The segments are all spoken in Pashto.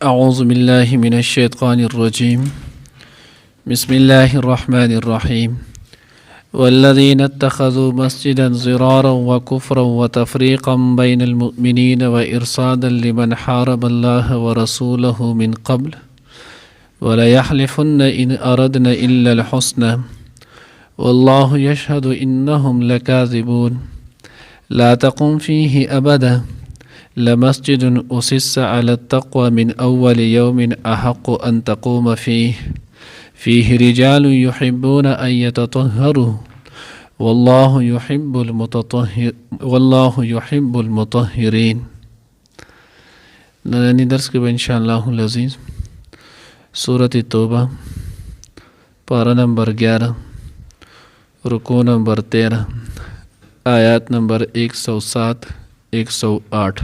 أعوذ بالله من الشيطان الرجيم بسم الله الرحمن الرحيم والذين اتخذوا مسجدا ضرارا وكفرا وتفريقا بين المؤمنين وإرصادا لمن حارب الله ورسوله من قبل وليحلفن إن أردنا إلا الحسنى والله يشهد إنهم لكاذبون لا تقم فيه أبدا لمسجد أسس على التقوى من أول يوم أحق أن تقوم فيه رجال يحبون أن يتطهروا والله يحب المطهرين. ننني درس کې ان شاء الله العزيز سورة توبہ پارہ نمبر 11 رکوع نمبر 13 آیات نمبر 107-108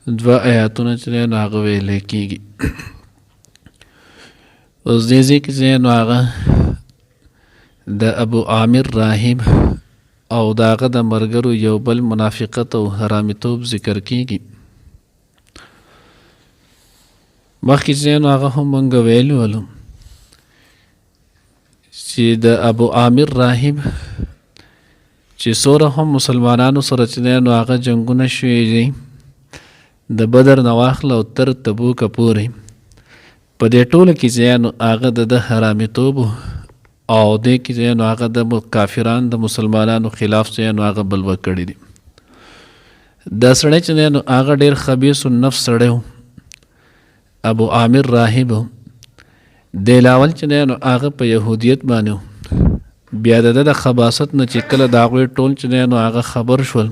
دو آیاتونه چې نو هغه ویل کېږي. اوس دې ځای کې چې نو هغه د ابو عامر راهب او د هغه د ملګرو یو بل منافقت او حرامیتوب ذکر کېږي. مخکې چې نو هغه هم موږ ویلو چې د ابو عامر راهب چې سوره هم مسلمانانو سره چې نو هغه جنگونه شوي دي د بدر نه واخله او تر تبوک پورې په دې ټوله کې چې نو هغه د حرامیتوب او دې کې چې نو هغه د کافرانو د مسلمانانو خلاف چې نو هغه بلوه کړي دي. دا سړی چې نو هغه ډېر خبیث النفس سړی و ابو عامر راهب دی لاول چې نو هغه په یهودیت باندې بیا د خباثت نه چې کله د هغوی ټول چې نو هغه خبر شول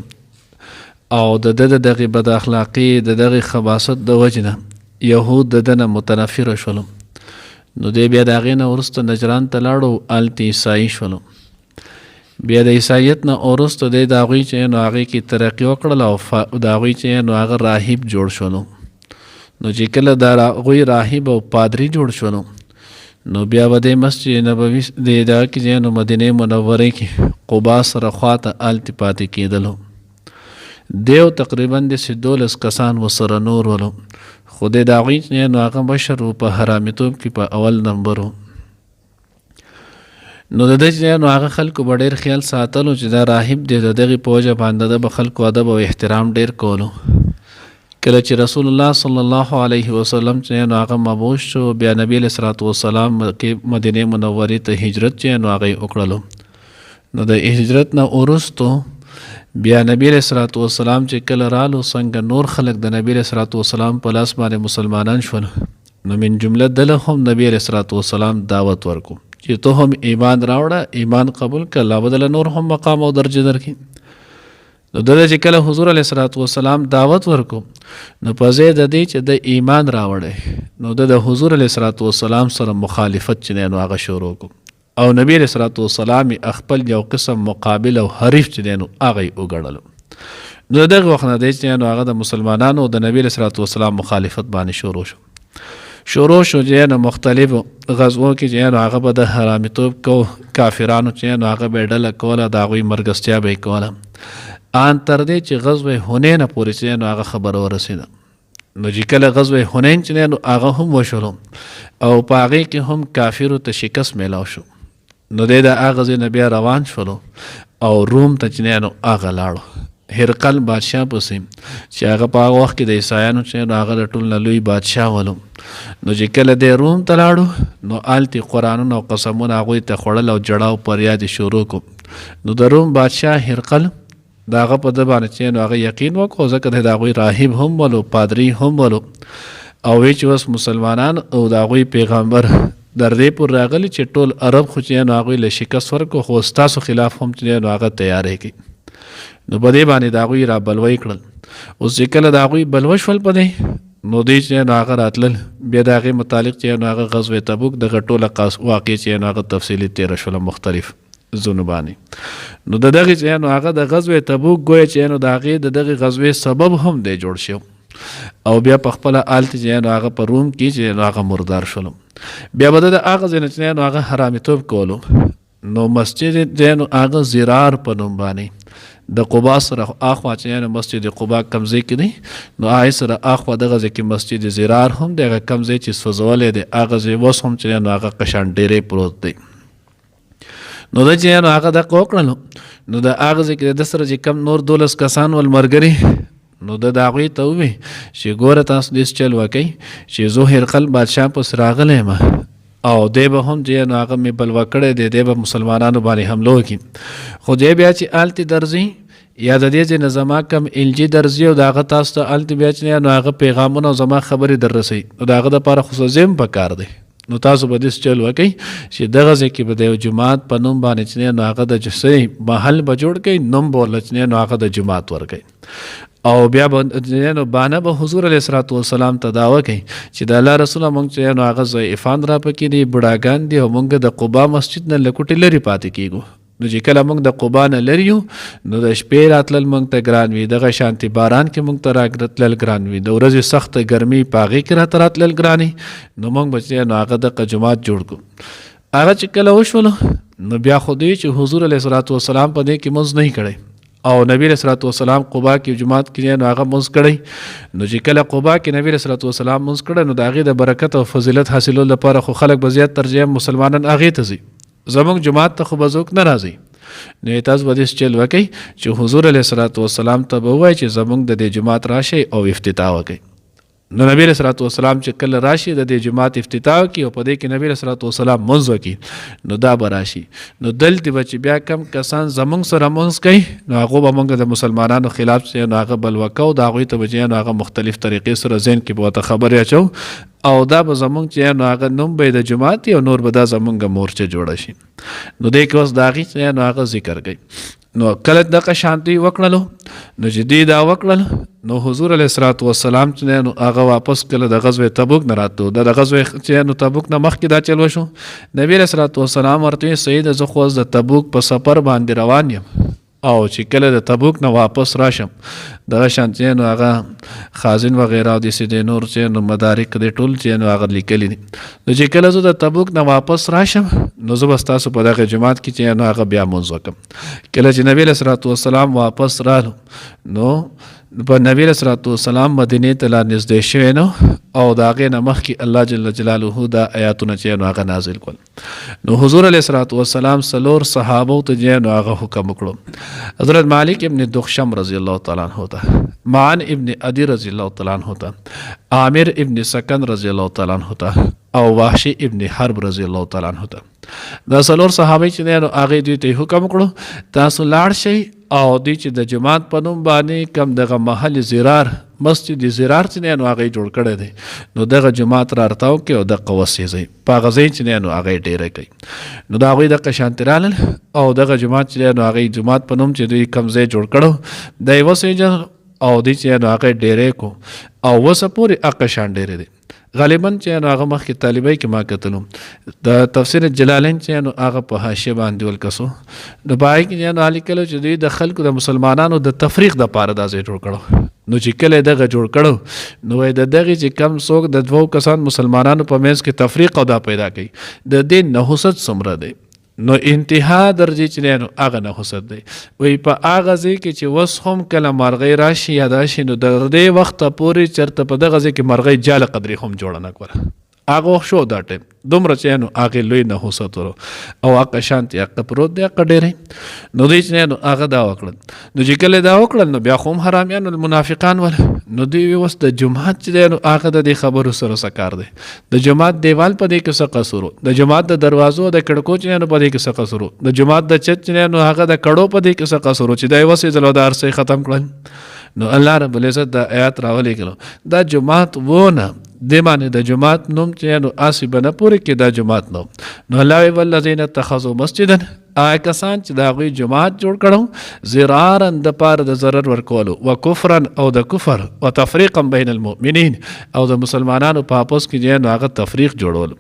او د دغې بد اخلاقي د دغې خباثت د وجې نه یهود د ده نه متنفره شولو نو دی بیا د هغې نه وروسته نجران ته لاړو هلته عیسایي شولو. بیا د عیسایت نه وروسته دی د هغوی چې نو هغې کې ترقي وکړله او د هغوی چې نو هغه راهب جوړ شولو. نو چې کله د هغوی راهب او پادري جوړ شولو نو بیا به د مسجد نبوي د دغه کې نو مدینې منورې کې قبا سره خواته هلته پاتې کېدلو. دیو تقریبا د 12 کسان ورسره نور ولو خو د هغوی نو هغه بشر و په حرامیتوب کې په اول نمبر و. نو د ده نو هغه خلکو به ډېر خیال ساتلو چې دا راهب دی د دغې په وجه باندې د به خلکو ادب او احترام ډېر کولو. کله چې رسول الله صلی الله علیه وسلم چې نو هغه مبعوث شو بیا نبی علیه الصلاة والسلام کې مدینې منورې ته هجرت چې نو هغه یې وکړلو. نو د هجرت نه وروستو بیا نبی علیه الصلاة والسلام چې کله رالو څنګه نور خلک د نبی علیه الصلاة والسلام په لاس باندې مسلمانان شول نو من جمله دله هم نبی علیه الصلاة والسلام دعوت ورکو چې ته هم ایمان راوړه ایمان قبول کړه الله به دله نور هم مقام او درجه درکړي. نو دله چې کله حضور علیه الصلاة والسلام دعوت ورکو نو په ځای د دې چې د ایمان راوړی نو د حضور علیه الصلاة والسلام سره مخالفت چې نو هغه شروع کو او نبی علیه الصلاة والسلام خپل یو قسم مقابل او حریف چې نو هغه یې وګڼلو. نو دغه وخت نه دی چې نو هغه د مسلمانانو د نبی علیه الصلاة والسلام مخالفت باندې شروع شو چې نو مختلفو غزوو کې چې نو هغه به د حرامیتوب کو کافرانو چې نو هغه به ډله کوله د هغوی مرګستیا به یې کوله ان تر دې چې غزوه حنین پورې چې نو هغه خبره ورسېده. نو چې کله غزوه حنین چې نو هغه هم وشولو او په هغې کې هم کافرو ته شکست میلاو شو. نو دی د هغه ځای نه بیا روان شولو او روم ته چې نو هغه لاړو هرقل بادشاه پسې چې هغه په هغه وخت کې د عیسایانو چې نو هغه د ټول نه لوی بادشاه ولو. نو چې کله دی روم ته لاړو نو هلته قرآنونه او قسمونه هغوی ته خوړل او جړه او فریاد یې شروع کو. نو د روم بادشاه هرقل د هغه په ده باندې چې نو هغه یقین وکړو ځکه د هغوی راهب هم ولو پادري هم ولو او وی چې اوس مسلمانان او د هغوی پیغمبر در دې پور راغلی چې ټول عرب خو چې نو هغوی له شکست ورکړو خو ستاسو خلاف هم چې نو هغه تیاری کوي. نو په دې باندې د هغوی را بلوی کړل. اوس چې کله د هغوی بلوه شول په دې نو دوی چې نو هغه راتلل بیا د هغې متعلق چې نو هغه غزوه تبوک دغه ټوله واقع چې نو هغه تفصیلي تېره شوله مختلف زونو باندې. نو د دغې چې نو هغه د غزوه تبوک ګویا چې نو د هغې د دغې غزوې سبب هم دی جوړ شو او بیا په خپله هلته چې نو هغه په روم کې چې نو هغه مردار شولو. بیا به د هغه ځای نه چې نو هغه حرامیتوب کولو نو مسجد دی نو هغه زرار په نوم باندې د قبا سره اخوا چې مسجد قبا کمزې کې دی نو آی سره اخوا دغه ځای کې مسجد زرار هم دی، هغه کمزې چې سوځولې دی هغه ځای اوس هم چې نو هغه قشان ډېرې پروت دی. نو د چې نو هغه دغه وکړلو نو د هغه ځای کې د سره چې کم نور 12 کسان ول ملګري نو د هغوی ته ووایي چې ګوره تاسو داسې چل وکئ چې زه هرقل بادشاه پس راغلی یم او دی به هم چې نو هغه مې بلوه کړی دی به مسلمانانو باندې حمله وکړي، خو دی بیا چې هلتې درځي یا د دې ځای نه زما کم الجي درځي او د هغه تاسو ته هلتې بیا چې نو هغه پیغامونه او زما خبرې در رسوي نو د هغه دپاره خصوصي هم پکار دی. نو تاسو به داسې چل وکئ چې دغه ځای کې به د یو جومات په نوم باندې چې نو هغه د جسري محل به جوړ کړئ، نوم به ورله چې نو هغه د جومات ورکړئ او بیا به نو بانه به حضور علیه الصلاة والسلام ته دعوه کوي چې د الله رسوله مونږ چې نو هغه ضعیفان را پکې دي، بوډاګان دي او مونږ د قبا مسجد نه لکوټې لرې پاتې کیږو. نو چې کله مونږ د قبا نه لرې یو نو د شپې راتلل مونږ ته ګران وي، دغه شانتي باران کې مونږ ته راتلل ګران وي، د ورځې سخته ګرمي په هغې کې راته راتلل ګرانې، نو مونږ به چې نو هغه دغه جومات جوړ کړو. هغه چې کله وشولو نو بیا خو دی چې حضور علیه الصلاة والسلام په دې کې مونځ نه کړی او نبی علیہ الصلوۃ والسلام قبا کې جماعت کې نو هغه مونځ کړی. نو چې کله قبا کې نبی علیہ الصلوۃ والسلام مونځ کړی نو د هغې د برکت او فضیلت حاصلولو لپاره خو خلک به زیات ترجیح مسلمانان هغې ته ځي، زموږ جماعت ته خو به څوک نه راځي. نو تاسو به داسې چل وکئ چې حضور علیه الصلوۃ والسلام ته به ووایي چې زموږ د دې جماعت راشئ او افتتاح وکئ. نو نبی علیہ الصلوۃ والسلام چې کله راشي د دې جماعت افتتاح وکړي او په دې کې نبی علیہ الصلوۃ والسلام مونځ وکړي نو دا به راشي. نو دلته به چې بیا کم کسان زمونږ سره مونځ کوي نو هغو به مونږ د مسلمانانو خلاف چې نو هغه بلوه کوو، د هغوی ته به چې نو هغه مختلف طریقې سره ذهن کې به ورته خبرې اچو او دا به زمونږ چې نو هغه نوم به د جماعت او نور به دا زمونږ مورچه جوړه شي. نو دې کې اوس د هغې چې نو هغه ذکر کوي. نو کله دغه شانتي وکړلو نو چې دوی دا وکړل نو حضور علیه الصلوۃ والسلام چې نو هغه واپس کله د غزوه تبوک نه راتلو، د غزوه چې نو تبوک نه مخکې دا چل وشو. نبی علیه الصلوۃ والسلام ورته سید زه خو د تبوک په سفر باندې روان یم او چې کله د تبوک نه واپس راشم دغه شان چې نو هغه خازن وغیره او داسې د نور چې نو مدارک دی ټول چې نو هغه لیکلي دي. نو چې کله زه د تبوک نه واپس راشم نو زه به ستاسو په دغه جماعت کې چې نو هغه بیا مونځ وکړم. کله چې نبی علیه الصلوۃ والسلام واپس رالو نو په نبی علیه الصلوۃ والسلام مدینې ته لا نږدې شوی نو او د هغې نه مخکې الله جل جلاله دا آیاتونه چې نو هغه نازل کړل. نو حضور علیه الصلوۃ والسلام څلور صحابو ته چې نو هغه حکم وکړو، حضرت مالک ابن دخشم رضی الله تعالی عنہ ته، معن ابن عدی رضی الله تعالی عنہ ته، عامر ابن سکن رضی الله تعالی عنہ ته او وحشی ابن حرب رضی الله تعالی عنہ ته. دا څلور صحابه چې نو هغې دوی ته حکم وکړو تاسو لاړ شئ او دوی چې د جماعت په نوم باندې کم دغه محل زرار مسجد زرار چې نو هغې جوړ کړی دی نو دغه جماعت را رتاو کې او دغه وسېځئ په هغه ځای چې نو هغې ډېره کوي. نو د هغوی دغه شانتې رالل او دغه جماعت چې نو هغې جماعت په نوم چې دوی کم ځای جوړ کړو دی وسېجل او دوی چې نو هغې ډېرې کو او وسه پورې هغه شان ډېرې دی. غالبا چې نو هغه مخکې طالبۍ کې ما کتلو د تفسیر جلالین چې نو هغه په حاشیه باندې ولکسو نو په هغې کې نو لیکلو چې دوی د خلکو د مسلمانانو د تفریق دپاره دا ځای جوړ کړو. نو چې کله دغه جوړ کړو نو د دغې چې کم څوک د دوو کسان مسلمانانو په منځ کې تفریق او دا پیدا کوي د دې نحوست څومره دی نو انتها درجې چې نو هغه نحوست دی. وایي په هغه ځای کې چې اوس هم کله مرغۍ راشي یا دا شي نو د دې وخته پورې چېرته په دغه ځای کې مرغۍ جاله قدرې هم جوړه نه کړه. هغه وخت شو دا ټایم دومره چې نو هغې لوی نحوست ورو او هغه شانتې هغه پروت دی هغه ډېری. نو دوی چې نو هغه دا وکړل نو چې کله دا وکړل نو بیا خو هم حرامیان منافقان ول نو دوی اوس د جماعت چې دی نو هغه د دې خبرو سره څه کار دی، د جماعت دیوال په دې کې څه قصور و، د جماعت د دروازو د کړکو چې نو په دې کې څه قصور و، د جماعت د چت چې نو هغه د کړو په دې کې څه قصور و چې دا وسېځل او د هر څه ختم کړل. نو الله رب العزت د آیات راولېږلو دا جماعت وونه دې باندې د جماعت نوم چې نو آسی به نه پورې کې دا جماعت نوم. نو الله وی والذین اتخذوا مسجدا هغه کسان چې د هغوی جماعت جوړ کړو زرارا د پاره د ضرر ورکولو و کفرا او د کفر و تفریقا بین المؤمنین او د مسلمانانو په آپس کې نو هغه تفریق جوړول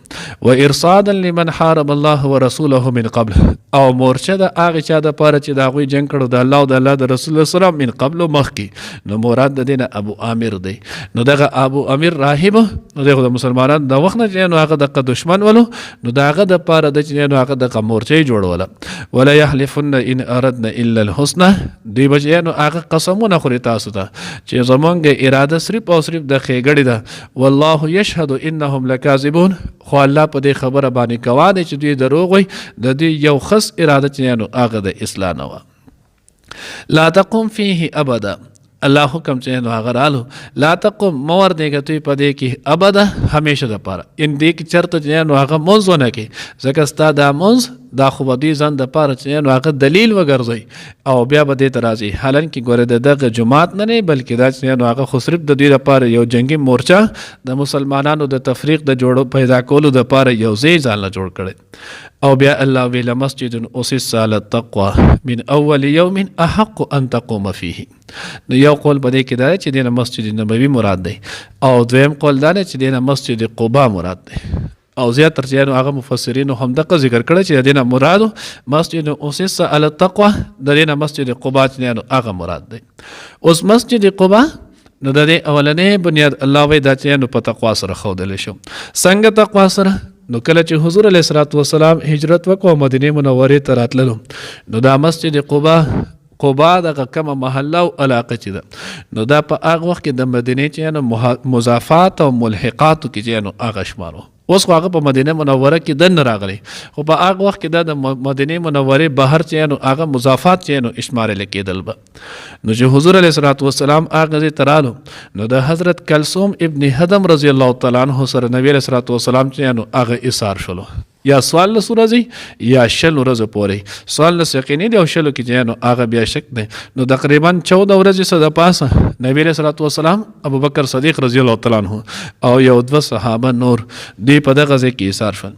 و ارصادا لمن حارب الله ورسوله من قبل او مورچه د هغه چا د پاره چې د هغوی جنګ کړو د الله او د الله د رسول سره من قبل مخکې. نو مراد د دې نه ابو عامر دی. نو دغه ابو عامر راهب نو دغه د مسلمانانو د وخت نه چې نو هغه د دشمن ولو نو د هغه د پاره د چې نو هغه د مورچه جوړوله. ولا يحلفن ان اردنا الا الحسنى دی بچ نو هغه قسمونه خوري تاسو ته چې زمونږ اراده صرف او صرف د خېګړې ده. والله يشهد انهم لكاذبون خو الله په دې خبره باندې گواه دی چې دوی دروغ وایي. د دې یو خاص اراده چې نو هغه د اصلاح نه وه. لا تقم فيه ابدا الله حکم چې نو هغه رالو لا تقم مور دیګه توی په دې کې ابدا همیشه د پاره ان دې کې چرته چې نو هغه منځ ونه کې ځکه ستا دا منځ دا خو به دوی ځان د پاره چې نو هغه دلیل وګرځوي او بیا به دې ته راځي. حالانکې ګوره د دغه جماعت نه بلکې دا چې نو هغه خو صرف د دوی لپاره یو جنګي مورچه د مسلمانانو د تفریق د جوړو پیدا کولو دپاره یو ځای ځان له جوړ کړی. او بیا الله ویل مسجد اسس علی التقوى من اول یوم احق ان تقوم فيه. نو یو قول په دې کې دا چې دینه مسجد نبوي مراد دی او دویم قول دا چې دینه مسجد قباء مراد دی. او زیاتره چې هغه مفسرین هم دغه ذکر کړی چې دینه مراد مسجد اسس علی التقوى د دینه مسجد قباء چې هغه مراد دی. اوس مسجد قباء نو د دې اولنې بنیاد الله وی دا چې نو په تقوا سره ښودل شو. څنګه تقوا سره؟ نو کله چې حضور علیه الصلاۃ والسلام هجرت وکړو مدینه منورې ته راتللو نو دا مسجد قباء دغه کومه محله او علاقه چې ده نو دا په هغه وخت کې د مدینې چې نو مضافات او ملحقاتو کې چې نو هغه شمارو. اوس خو هغه په مدینه منوره کې دن راغلی خو په هغه وخت کې د مدینه منورې بهر چې نو هغه مضافات چې نو اشمارل کېدل به. نو چې حضور علیه الصلاۃ والسلام هغه ځای ته رالو نو د حضرت کلثوم ابن هدم رضی الله تعالی عنه سره نبی علیه الصلاۃ والسلام چې نو هغه ایثار شولو یا سوال له ورځې یا شل ورځې پورې سوال له یقیني دی او شلو کې چې نو هغه بیا شک دی. نو تقریبا 14 ورځې څخه د پاسه نبی علیه الصلاۃ والسلام ابوبکر صدیق رضی الله تعالی عنه او یو دوه صحابه نور دی په دغه ځای کې ایثار شول.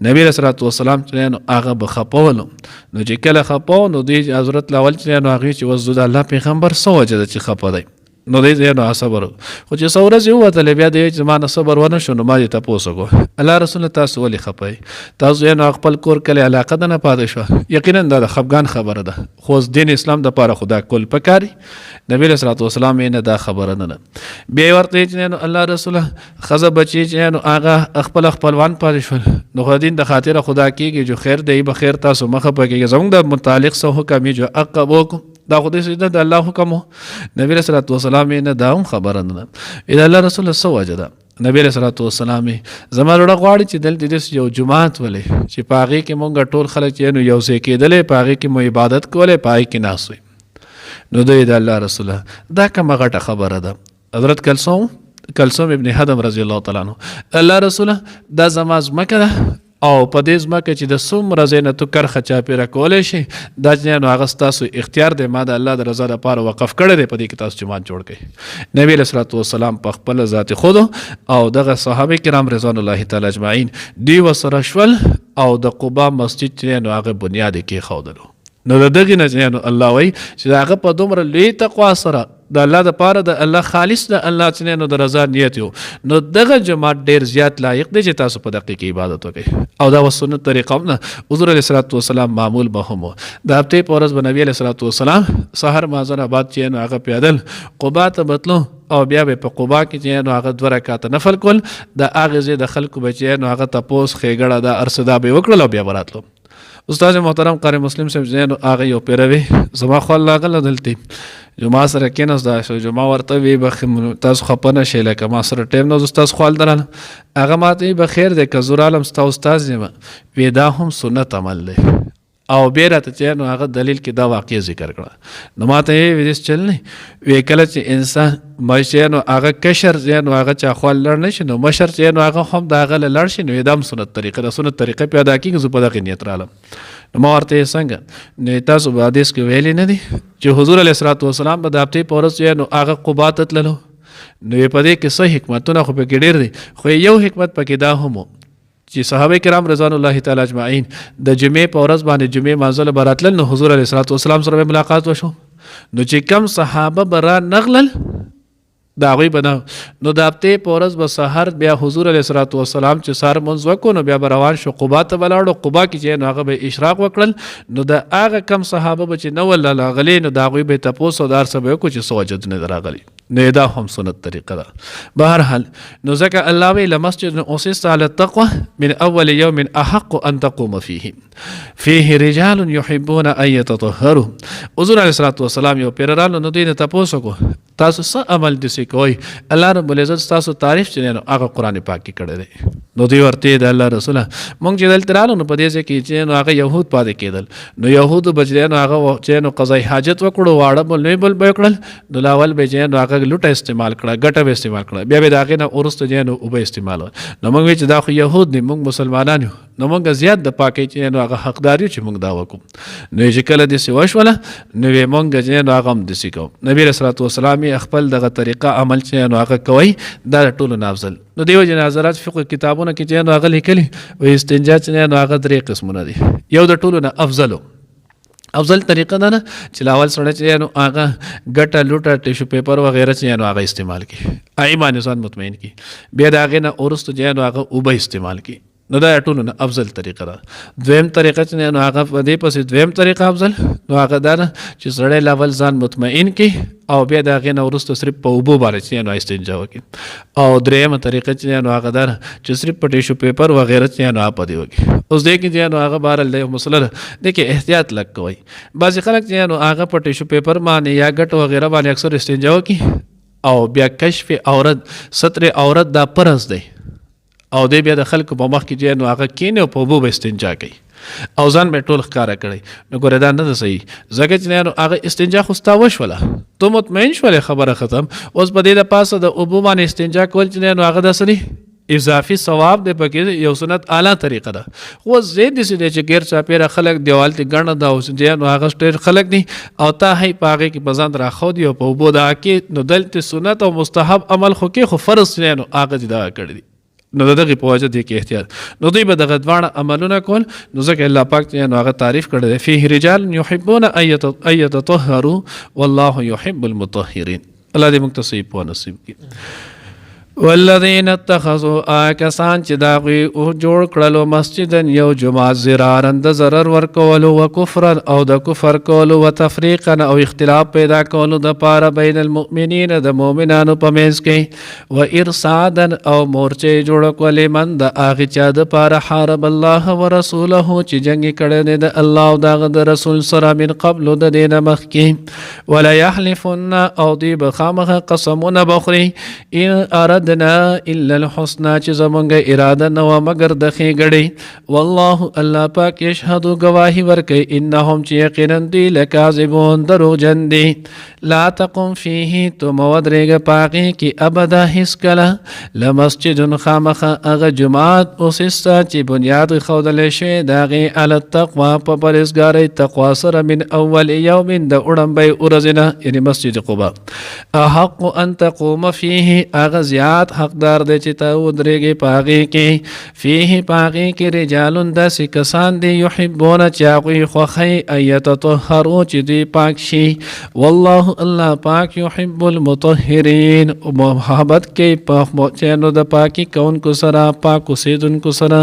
نبی علیه الصلاۃ والسلام چې نو هغه بخپولو نو چې کله خپو نو دی حضرت لاول چې نو هغه چې وزد الله پیغمبر سو وجه چې خپو دی نو دې نو صبر خو چې څو ورځې وته بیا دې چې ما نه صبر ونه شو نو ما دې تاسو کو الله رسول تاسو ولې خپای تاسو نو خپل کور کله علاقه نه پاتې شو. یقینا دا خفغان خبره ده خو دین اسلام د پاره خدا کول پکاري. نبی صلی الله علیه وسلم نه دا خبره نه به ورته چې نو الله رسول خزه بچی چې نو هغه خپلوان پاتې شو نو خو دین د خاطر خدا کیږي جو خیر دی به خیر تاسو مخه پکې زموږ د متعلق سو حکم جو عقبوکم دا خدای سیده د الله حکم نبی رسول الله والسلام نه دا خبره نه اذا الله رسول سو وجدا نبی رسول الله والسلام زموږ غواړي چې دلته یو جماعت ولې چې پاغي کې مونږ ټول خلک نو یو ځای کېدلې پاغي کې مو عبادت کولې پای کې ناسوي. نو دوی د الله رسول دا کومه غټه خبره ده. حضرت کلثوم ابن هدم رضی الله تعالی عنہ الله رسول دا زماز مکه او په دې ځمکه چې د څومره ځای نه تو کرخه چاپېره کولی شي دا چې نو هغه ستاسو اختیار دی ما د الله د رضا لپاره وقف کړی دی په دې کې تاسو جماعت جوړ کړئ. نبی علیه الصلاۃ والسلام په خپله ذات خود او دغه صحابه کرام رضوان الله تعالی اجمعین دوی ورسره شول او د قبا مسجد چې نو هغه بنیاد یې کېښودلو. نو د دغې نه چې نو الله وایي چې د هغه په دومره لوی تقوا سره د الله دپاره د الله خالص د الله چې نو د رضا نیت یو نو دغه جماعت ډېر زیات لایق دی چې تاسو په دقیق کې عبادت وکړئ. او دا سنت طریقه هم نه حضور علیه الصلاۃ والسلام معمول به هم د هفتې په ورځ به نبی علیه الصلاۃ والسلام سحر مازن آباد چې نو هغه پیدل قبا ته بتلو او بیا به په قبا کې چې نو هغه 2 رکعاته نفل کول د هغې ځای د خلکو به چې نو هغه تپوس ښېګړه دا ارصدا به وکړل او بیا به راتلو. استاد محترم قاری مسلم صاحب زینو هغه یو پیروي زما خو لاغله دلته جمعه سره کېناست دا شو جمعه ورته وی به تاسو خپه نه شئ لکه ما سره ټیم نه استاد خو دراله هغه ماته به خیر دی که زور عالم ستا استاد یم وی دا هم سنت عمل دی او بیره ته چې نو هغه دلیل کې دا واقع ذکر کړه. نو ماته یې ویس چل نه وی کله چې انسان مشه نو هغه کشر نو هغه چا خپل لړ نشي نو مشر چې نو هغه هم دا غل لړ شي نو دام سنت طریقه د سنت طریقه پیدا کیږي زو په دغه نیت رالم. نو ما ورته څنګه نو تاسو په حدیث کې ویلي نه دي چې حضور علیه الصلاۃ والسلام په دابطې پورس نو هغه قبا ته تللو نو په دې کې صحیح حکمتونه خو په کې ډېر دي خو یو حکمت پکې دا هم چې صحابه کرام رضوان الله تعالی اجمعین د جمعې په ورځ باندې جمعې مانځل براتلل نو حضور علیه الصلاۃ والسلام سره ملاقات وشو نو چې کم صحابه برا نغلل دا غوی بنا نو د هفتې په ورځ به سحر بیا حضور علیه الصلاۃ والسلام چې سحر منځ وکړو نو بیا به روان شو قبا ته ولاړو. قبا کې چې نو هغه به اشراق وکړل نو د هغه کم صحابه به چې نو ولا راغلي نو دا غوی به تپوس او دار سبا کو چې سوجد نه راغلي نو دا هم سنت طریقه ده. بهرحال نو ځکه الله وی لمسجد اسس علی التقوى من اول یوم احق ان تقوم فيه رجال يحبون ان يتطهروا. حضور علیه الصلاۃ والسلام یو پیرانو نو دوی نه تپوس کو تاسو څه عمل دسی کوئ؟ الله رب العزت تاسو تعریف چې نو هغه قران پاک کې کړی دی. نو دوی ورته د الله رسوله مونږ چې دلته رالو نو په دې کې چې نو هغه يهود پاتې کېدل نو يهود بچی نو هغه چې نو قضای حاجت وکړو واړه بل نه بل وکړل نو لاول به چې نو هغه لوټه استعمال کړه ګټه به استعمال کړه بیا به داغه نه ورسته چې نو او به استعمال نو موږ چې دا خو يهود دي موږ مسلمانان یو نو موږ زیات د پاکي چې نو هغه حقدار چې موږ دا وکړو نو چې کله دې سی وشوله نو موږ چې نو هغه هم دسی کو. نبی رسول الله والسلام خپل دغه طریقه عمل چې نو هغه کوي دا ټولو نه افضل. نو دیو جن حضرات فقه کتابونه کې چې نو هغه لیکلي او استنجا چې نو هغه درې قسمونه دي. یو د ټولو نه افضل طریقه ده نه چې لاول سره چې نو هغه ګټه لوټه ټیشو پیپر وغیرہ چې نو هغه استعمال کی ایمان ځان مطمئن کی بیا داغه نه اورست چې نو هغه او به استعمال کی نو دا ټولو نه افضل طریقه ده. دویم طریقه چې نو هغه په دې پسې دویم طریقه افضل نو هغه دا چې سړی لاول ځان مطمئن کی او بیا داغه نه ورسته صرف په اوبو باندې چې نو استنجا وکړي. او دریم طریقه چې نو هغه دا چې صرف په ټیشو پیپر وغیرہ چې نو اپ دی وکړي. اوس دې کې چې نو هغه بهر له مسله ده کې احتیاط لګ کوي. بعض خلک چې نو هغه په ټیشو پیپر باندې یا ګټ وغیرہ باندې اکثر استنجا وکړي او بیا کشف عورت ستر عورت دا پرز دی او دې بیا د خلکو په مخ کې چې نو هغه کینه او په اوبو به استنجا کوي او ځان به ټول ښکاره کړی نو ګوره دا نه ده صحیح. ځکه چې نو هغه استنجا خو ستا وشوله تو مطمئن شولې خبره ختم. اوس په دې د پاسه د اوبو باندې استنجا کول چې نو هغه داسې اضافي ثواب دی پکې یو سنت اعلی طریقه ده. خو زید دې چې غیر چاپیره خلک دیوال ته ګڼه دا اوس چې نو هغه ډېر خلک دي او تا هي پاغه کې بزند راخو دی او په اوبو دا کې نو دلته سنت او مستحب عمل خو کې خو فرض نو هغه دا کړی نو دغه په وجه دي کې احتیاط نو دوی به دغه دواړه عملونه کول نو ځکه الله پاک نو هغه تعریف کړی دی فيه رجال يحبون ان يتطهروا والله يحب المطهرين. الله دې موږ ته صحیح په نصیب کړي. والذین اتخذوا آکسان چې دا غوی او جوړ کړلو مسجدن یو جماعت زرارن د ضرر ورکولو و کفرن او د کفر کولو و تفریقن او اختلاف پیدا کولو د پاره بین المؤمنین د مؤمنانو په منځ کې و ارصادن او مورچې جوړ کولې من د هغه چا د پاره حارب الله ورسوله چې جنگ کړي د الله او د رسول سره من قبل د دین مخکې ولا يحلفن او دی بخامه قسمونه بخري ان اراد الا الحسنى چې زمونږ اراده نه و مگر د ښېګړې والله الله پاک یشهد گواهی ورکوي انهم چې یقینا دوی لکاذبون دروغجن دي. لا تقم فيه تو مودرېږه پاغې کې ابدا هیڅ کله لمسجد خامخه هغه جماعت اوسسته چې بنیاد ښودلی شوی د هغې علی التقوا په پرهېزګارۍ تقوا سره من اول یوم د وړمبۍ ورځې نه یعنې مسجد قبا احق ان تقوم فيه هغه زیات حقدار دی چې ته ودرېږې په هغې کې فيه په هغې کې رجالون داسې کسان دي یحبونه چې هغوی خوښوي ان یتطهروا چې دوی پاک شي والله الله پاک یحب المطهرین محبت کوي په چې نو د پاکي کوونکو سره پاک اوسېدونکو سره.